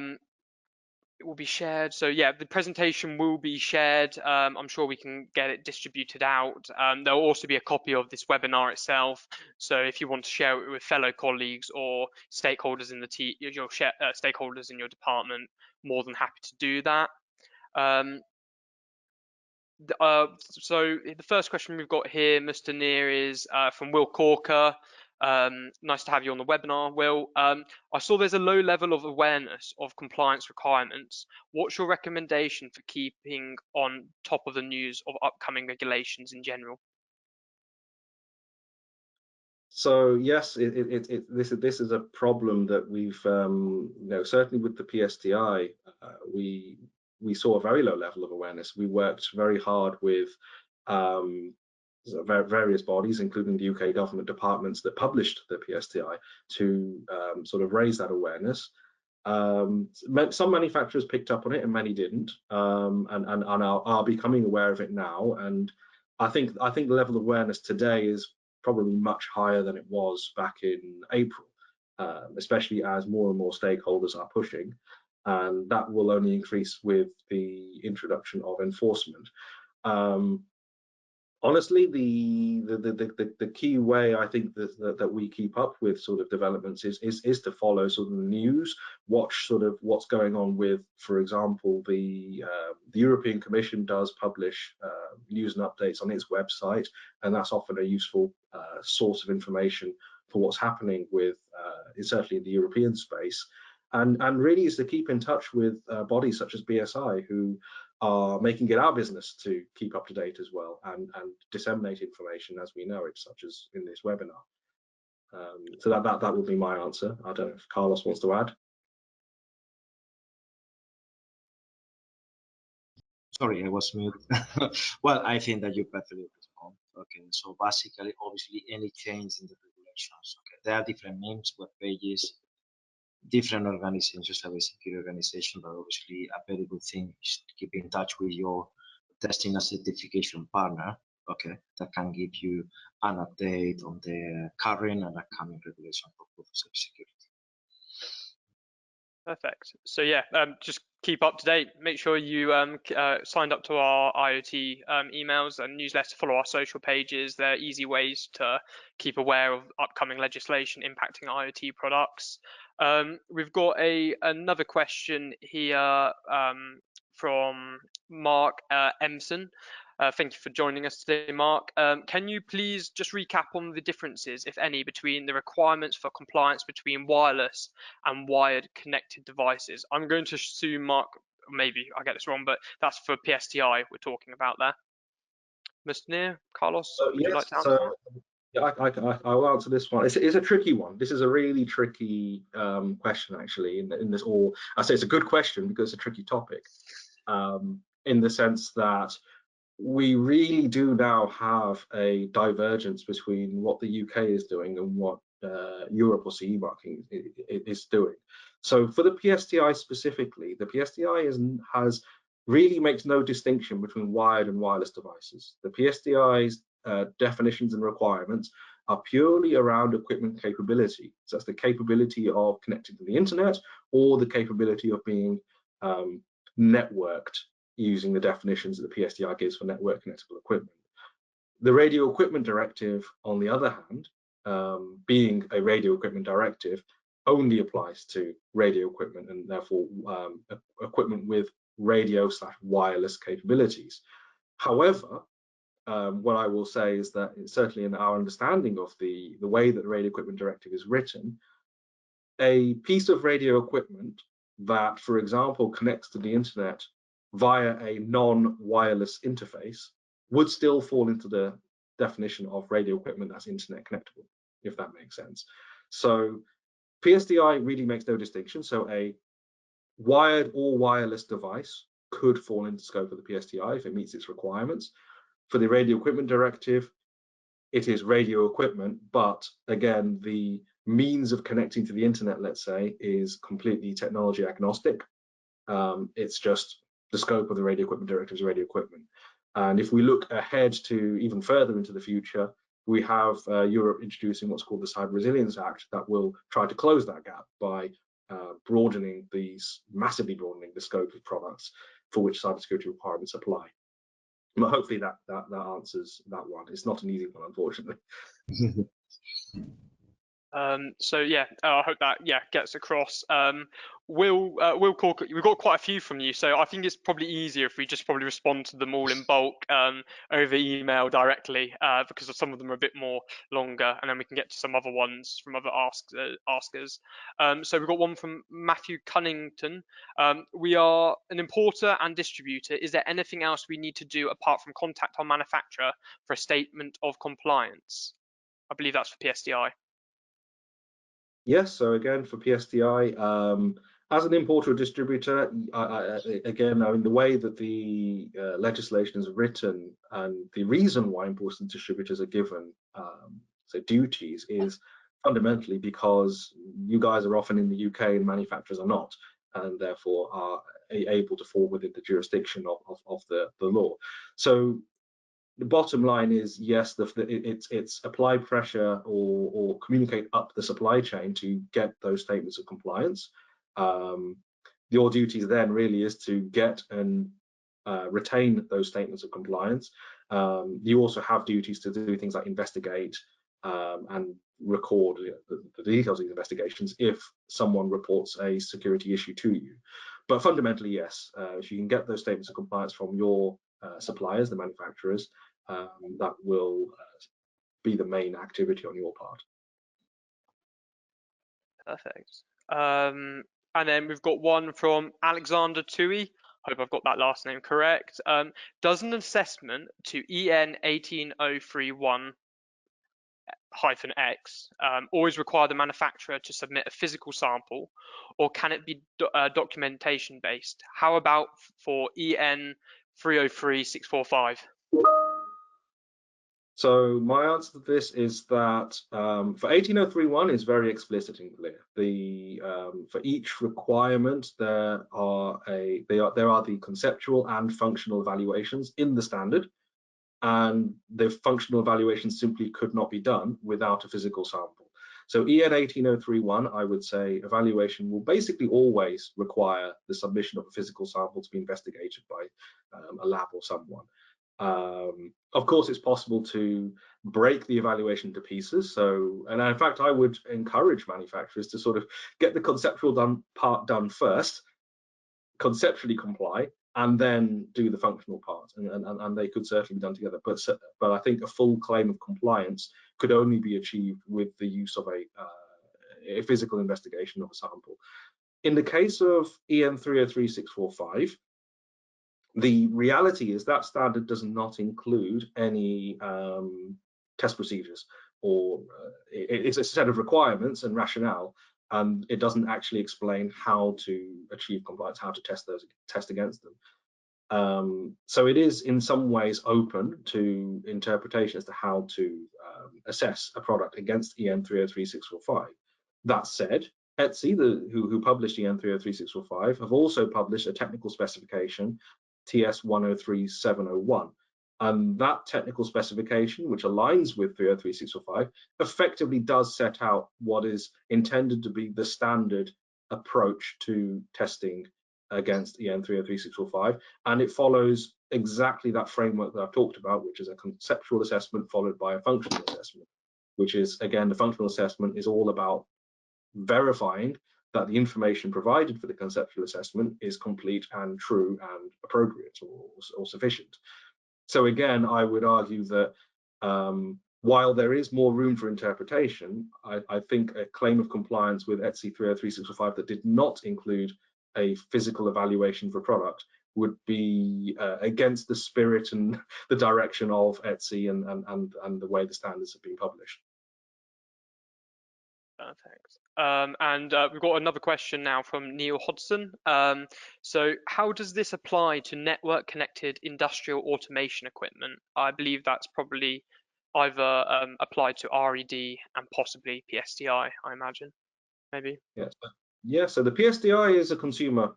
it will be shared. So yeah, the presentation will be shared. I'm sure we can get it distributed out. There'll also be a copy of this webinar itself. So if you want to share it with fellow colleagues or stakeholders in the stakeholders in your department, more than happy to do that. So the first question we've got here, Mr. Neer, is from Will Corker. Nice to have you on the webinar, Will. I saw there's a low level of awareness of compliance requirements. What's your recommendation for keeping on top of the news of upcoming regulations in general? So yes, this is a problem that we've certainly with the PSTI, we saw a very low level of awareness. We worked very hard with various bodies, including the UK government departments that published the PSTI, to sort of raise that awareness. Some manufacturers picked up on it and many didn't, and are becoming aware of it now. And I think the level of awareness today is probably much higher than it was back in April, especially as more and more stakeholders are pushing, and that will only increase with the introduction of enforcement. Honestly, the key way I think that we keep up with sort of developments is to follow sort of the news, watch sort of what's going on with, for example, the European Commission does publish news and updates on its website, and that's often a useful source of information for what's happening with certainly in the European space, and really is to keep in touch with bodies such as BSI, who are making it our business to keep up to date as well and disseminate information as we know it, such as in this webinar. So that would be my answer. I don't know if Carlos wants to add. Sorry, I was muted. Well, I think that you perfectly respond. Okay, so basically, obviously, any change in the regulations. Okay, there are different names, web pages, different organizations, cybersecurity organization, but obviously a very good thing is to keep in touch with your testing and certification partner, okay, that can give you an update on the current and upcoming regulation for cybersecurity. Perfect. So yeah, just keep up to date. Make sure you signed up to our IoT emails and newsletter, follow our social pages. They're easy ways to keep aware of upcoming legislation impacting IoT products. We've got another question here from Mark Emson. Thank you for joining us today, Mark. Can you please just recap on the differences, if any, between the requirements for compliance between wireless and wired connected devices? I'm going to assume, Mark, maybe I get this wrong, but that's for PSTI we're talking about there. Mr. Neer, Carlos, would you like to answer that? Yeah, I will answer this one. It's a tricky one. This is a really tricky question, actually. In this, or I say it's a good question because it's a tricky topic, in the sense that we really do now have a divergence between what the UK is doing and what Europe or CE marking is doing. So for the PSTI specifically, the PSTI really makes no distinction between wired and wireless devices. The PSTI's definitions and requirements are purely around equipment capability. So that's the capability of connecting to the internet or the capability of being networked, using the definitions that the PSTI gives for network connectable equipment. The radio equipment directive, on the other hand, being a radio equipment directive, only applies to radio equipment and therefore equipment with radio/wireless capabilities. However, what I will say is that certainly in our understanding of the way that the radio equipment directive is written, a piece of radio equipment that, for example, connects to the internet via a non-wireless interface would still fall into the definition of radio equipment that's internet connectable, if that makes sense. So PSTI really makes no distinction. So a wired or wireless device could fall into scope of the PSTI if it meets its requirements. For the radio equipment directive, it is radio equipment, but again, the means of connecting to the internet, let's say, is completely technology agnostic. It's just the scope of the radio equipment directive is radio equipment. And if we look ahead to even further into the future, we have Europe introducing what's called the Cyber Resilience Act that will try to close that gap by massively broadening the scope of products for which cybersecurity requirements apply. But hopefully that answers that one. It's not an easy one, unfortunately. So yeah, I hope that gets across. Will Corker, we've got quite a few from you, so I think it's probably easier if we just probably respond to them all in bulk over email directly, because some of them are a bit more longer, and then we can get to some other ones from other askers. So we've got one from Matthew Cunnington. We are an importer and distributor. Is there anything else we need to do apart from contact our manufacturer for a statement of compliance? I believe that's for PSTI. Yes, so again, for PSTI, as an importer or distributor, again, I mean, the way that the legislation is written and the reason why importers and distributors are given so duties is fundamentally because you guys are often in the UK and manufacturers are not, and therefore are able to fall within the jurisdiction of the law. So the bottom line is, yes, it's apply pressure or communicate up the supply chain to get those statements of compliance. Your duties then really is to get and retain those statements of compliance. You also have duties to do things like investigate and record the details of the investigations if someone reports a security issue to you. But fundamentally, yes, if you can get those statements of compliance from your suppliers, the manufacturers, that will be the main activity on your part. Perfect. And then we've got one from Alexander Tui. Hope I've got that last name correct. Does an assessment to EN 18031-X always require the manufacturer to submit a physical sample, or can it be documentation based? How about for EN 303645? So my answer to this is that for 18031 is very explicit and clear. For each requirement there are the conceptual and functional evaluations in the standard, and the functional evaluations simply could not be done without a physical sample. So EN 18031, I would say, evaluation will basically always require the submission of a physical sample to be investigated by a lab or someone. Of course, it's possible to break the evaluation to pieces. So, and in fact, I would encourage manufacturers to sort of get the conceptual part done first, conceptually comply, and then do the functional part. And they could certainly be done together. But I think a full claim of compliance could only be achieved with the use of a physical investigation of a sample. In the case of EN 303645, the reality is that standard does not include any test procedures, or it's a set of requirements and rationale, and it doesn't actually explain how to achieve compliance, how to test against them. So it is in some ways open to interpretation as to how to assess a product against EN 303645. That said, ETSI, who published EN 303645, have also published a technical specification, TS 103701, and that technical specification, which aligns with 303645, effectively does set out what is intended to be the standard approach to testing against EN 303645, and it follows exactly that framework that I've talked about, which is a conceptual assessment followed by a functional assessment, which is, again, the functional assessment is all about verifying that the information provided for the conceptual assessment is complete and true and appropriate or sufficient. So again, I would argue that while there is more room for interpretation, I think a claim of compliance with ETSI 303645 that did not include a physical evaluation for product would be against the spirit and the direction of ETSI and the way the standards have been published. Perfect. And we've got another question now from Neil Hodson. So how does this apply to network connected industrial automation equipment? I believe that's probably either applied to RED and possibly PSTI, I imagine, maybe. Yes. Yeah, so the PSTI is a consumer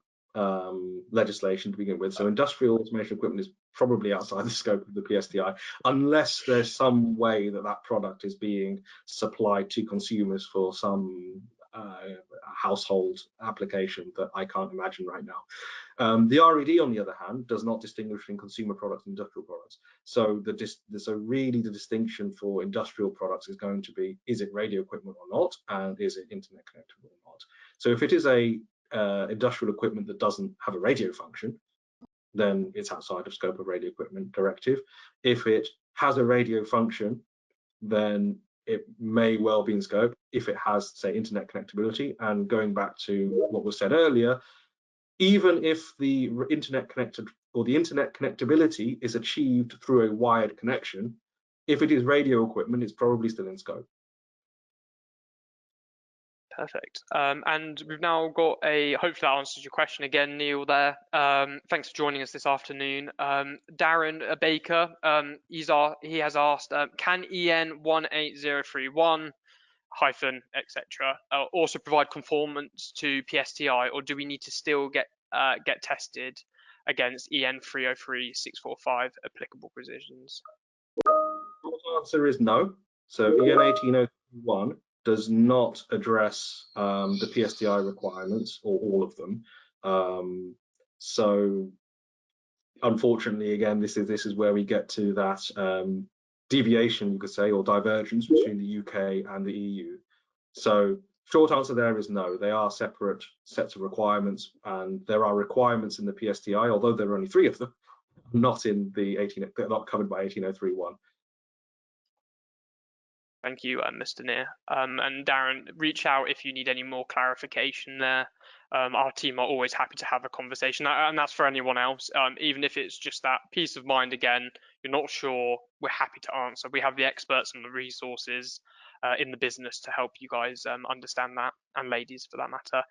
legislation to begin with. So industrial automation equipment is probably outside the scope of the PSTI, unless there's some way that that product is being supplied to consumers for some household application that I can't imagine right now. The RED, on the other hand, does not distinguish between consumer products and industrial products. So really the distinction for industrial products is going to be, is it radio equipment or not, and is it internet connectable or not? So if it is a industrial equipment that doesn't have a radio function, then it's outside of scope of radio equipment directive. If it has a radio function, then it may well be in scope if it has, say, internet connectability. And going back to what was said earlier, even if the internet connectability is achieved through a wired connection, if it is radio equipment, it's probably still in scope. Perfect. And we've now got hopefully that answers your question again, Neil, there. Thanks for joining us this afternoon. Darren Baker, he has asked, can EN 18031 hyphen, etc. Also provide conformance to PSTI, or do we need to still get tested against EN 303645 applicable provisions? The answer is no. So EN 18031 does not address the PSTI requirements, or all of them. So unfortunately, again, this is where we get to that deviation, you could say, or divergence between the UK and the EU. So short answer there is no. They are separate sets of requirements, and there are requirements in the PSTI, although there are only 3 of them, not in the they're not covered by 18031. Thank you, Mr. Neer. And Darren, reach out if you need any more clarification there. Our team are always happy to have a conversation, and that's for anyone else. Even if it's just that peace of mind, again, you're not sure, we're happy to answer. We have the experts and the resources in the business to help you guys understand that, and ladies for that matter.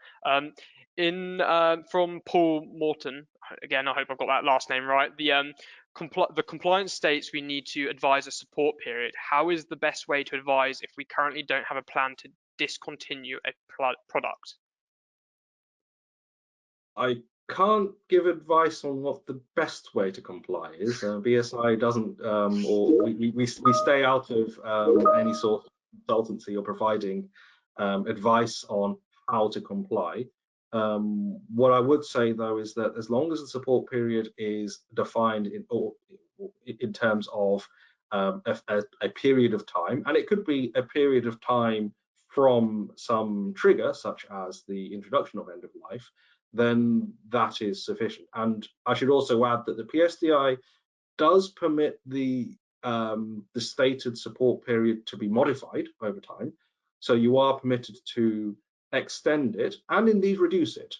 From Paul Morton, again, I hope I've got that last name right. The compliance states we need to advise a support period. How is the best way to advise if we currently don't have a plan to discontinue a product? I can't give advice on what the best way to comply is. BSI doesn't, or we stay out of any sort of consultancy or providing advice on how to comply. What I would say, though, is that as long as the support period is defined in terms of a period of time, and it could be a period of time from some trigger, such as the introduction of end of life, then that is sufficient. And I should also add that the PSTI does permit the stated support period to be modified over time. So you are permitted to extend it and indeed reduce it,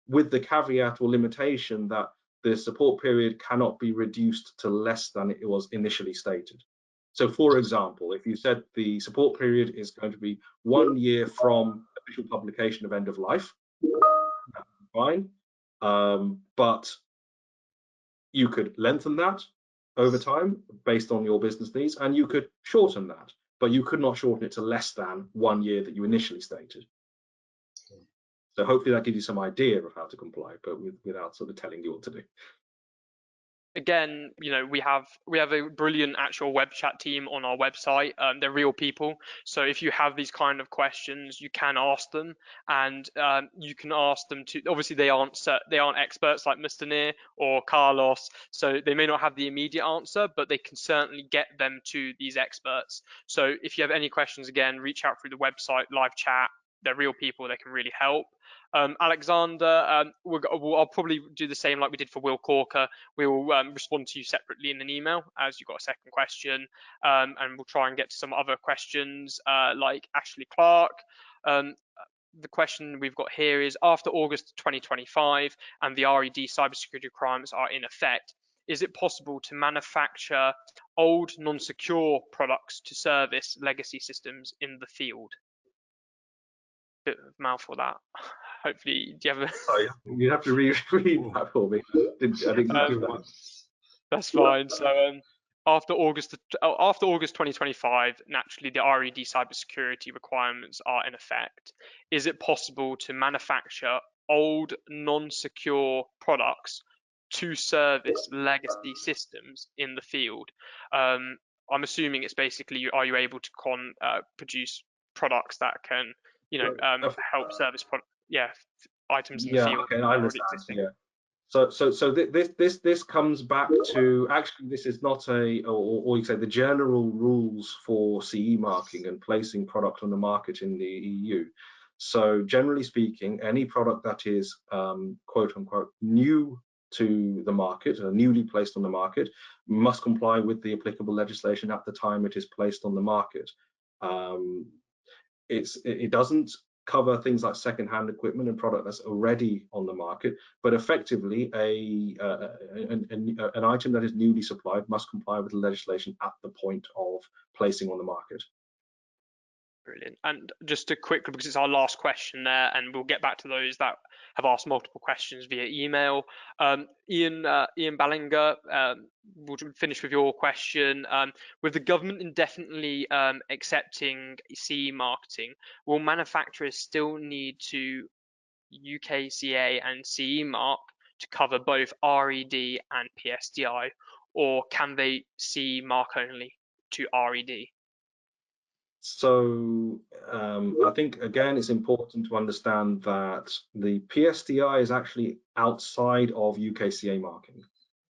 with the caveat or limitation that the support period cannot be reduced to less than it was initially stated. So for example, if you said the support period is going to be 1 year from official publication of end of life, that's fine, but you could lengthen that over time based on your business needs, and you could shorten that, but you could not shorten it to less than 1 year that you initially stated. So hopefully that gives you some idea of how to comply, but without sort of telling you what to do. Again, we have a brilliant actual web chat team on our website. They're real people, so if you have these kind of questions, you can ask them, and you can ask them to. Obviously, they aren't experts like Mr. Neer or Carlos, so they may not have the immediate answer, but they can certainly get them to these experts. So if you have any questions, again, reach out through the website, live chat. They're real people. They can really help. Alexander, I'll probably do the same like we did for Will Corker. We will respond to you separately in an email as you've got a second question, and we'll try and get to some other questions like Ashley Clark. The question we've got here is, after August 2025 and the RED cybersecurity requirements are in effect, is it possible to manufacture old non-secure products to service legacy systems in the field? bit of a mouthful that. Hopefully, do you have a... Sorry, you have to read that for me. I didn't catch that. That's fine. So after August 2025, naturally the RED cybersecurity requirements are in effect. Is it possible to manufacture old non-secure products to service legacy systems in the field? I'm assuming it's basically, are you able to produce products that can, help service items in the field Okay, that I are already understand. existing? Yeah. So this comes back to, actually this is not or you say the general rules for CE marking and placing product on the market in the EU. So generally speaking, any product that is quote unquote new to the market, or newly placed on the market, must comply with the applicable legislation at the time it is placed on the market. It doesn't cover things like second-hand equipment and product that's already on the market, but effectively an item that is newly supplied must comply with the legislation at the point of placing on the market. Brilliant. And just a quick, because it's our last question there, and we'll get back to those that have asked multiple questions via email. Ian Ballinger, we'll finish with your question. With the government indefinitely accepting CE marketing, will manufacturers still need to UKCA and CE mark to cover both RED and PSTI, or can they CE mark only to RED? So I think, again, it's important to understand that the PSTI is actually outside of UKCA marking.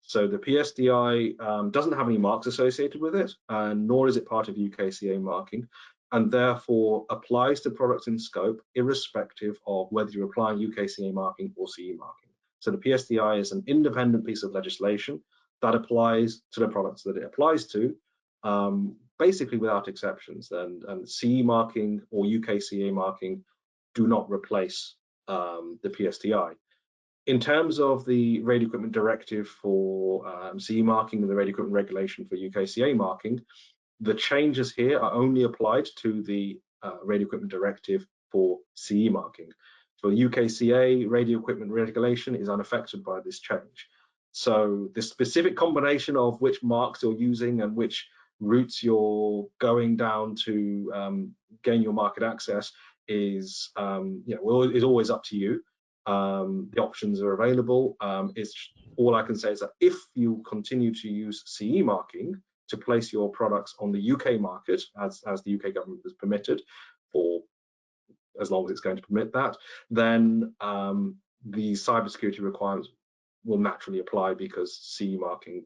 So the PSTI doesn't have any marks associated with it, nor is it part of UKCA marking, and therefore applies to products in scope irrespective of whether you're applying UKCA marking or CE marking. So the PSTI is an independent piece of legislation that applies to the products that it applies to, basically without exceptions. And CE marking or UKCA marking do not replace the PSTI. In terms of the radio equipment directive for CE marking and the radio equipment regulation for UKCA marking, the changes here are only applied to the radio equipment directive for CE marking. For UKCA, radio equipment regulation is unaffected by this change. So the specific combination of which marks you're using and which routes you're going down to gain your market access is is always up to you. The options are available. All I can say is that if you continue to use CE marking to place your products on the UK market, as the UK government has permitted, for as long as it's going to permit that, then the cybersecurity requirements will naturally apply because CE marking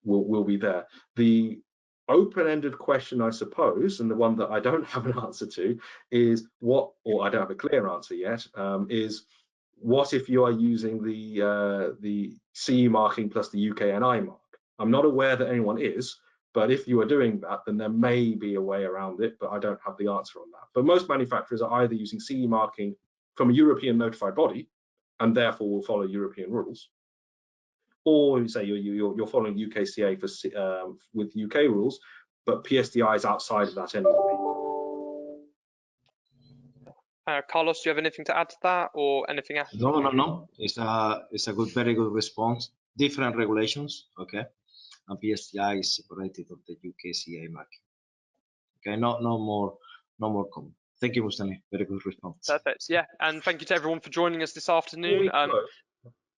will be there. The open-ended question, I suppose, and the one that I don't have an answer to, is or I don't have a clear answer yet, is what if you are using the CE marking plus the UKNI mark? I'm not aware that anyone is, but if you are doing that, then there may be a way around it, but I don't have the answer on that. But most manufacturers are either using CE marking from a European notified body, and therefore will follow European rules, or you say you're following UKCA with UK rules, but PSTI is outside of that anyway. Carlos, do you have anything to add to that, or anything else? No. It's a very good response. Different regulations, okay, and PSTI is separated of the UKCA marking. Okay, no more comment. Thank you, Mustani. Very good response. Perfect. Yeah, and thank you to everyone for joining us this afternoon.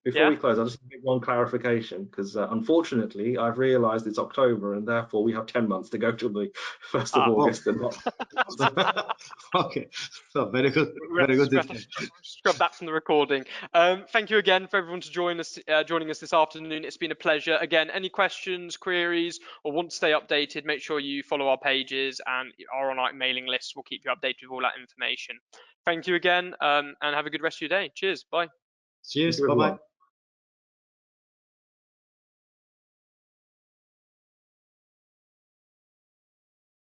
Before we close, I'll just make one clarification, because unfortunately I've realised it's October and therefore we have 10 months to go till the 1st of August. And not... Okay, so very good. Very good. Scrub that from the recording. Thank you again for everyone to joining us this afternoon. It's been a pleasure. Again, any questions, queries, or want to stay updated, make sure you follow our pages and our online mailing lists. We'll keep you updated with all that information. Thank you again, and have a good rest of your day. Cheers. Bye. Cheers. Bye-bye.